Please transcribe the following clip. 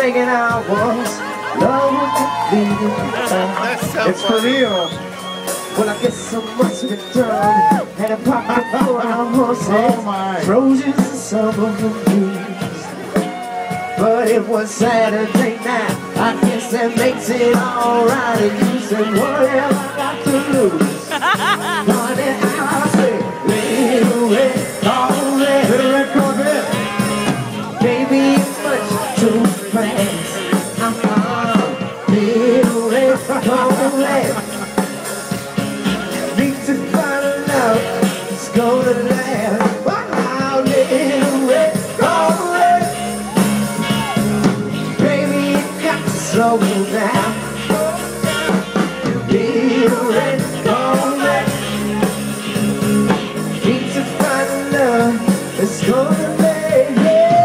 thinking I was love it's for real. Well, I guess so much of it done. Had a pocket full of horses, Trojans and summer blues. But it was Saturday night. I guess that makes it alright. And you said, what have I got to lose? Honey, I said, little red Corvette. Little red Corvette. Baby, it's much too fast. Little red Corvette.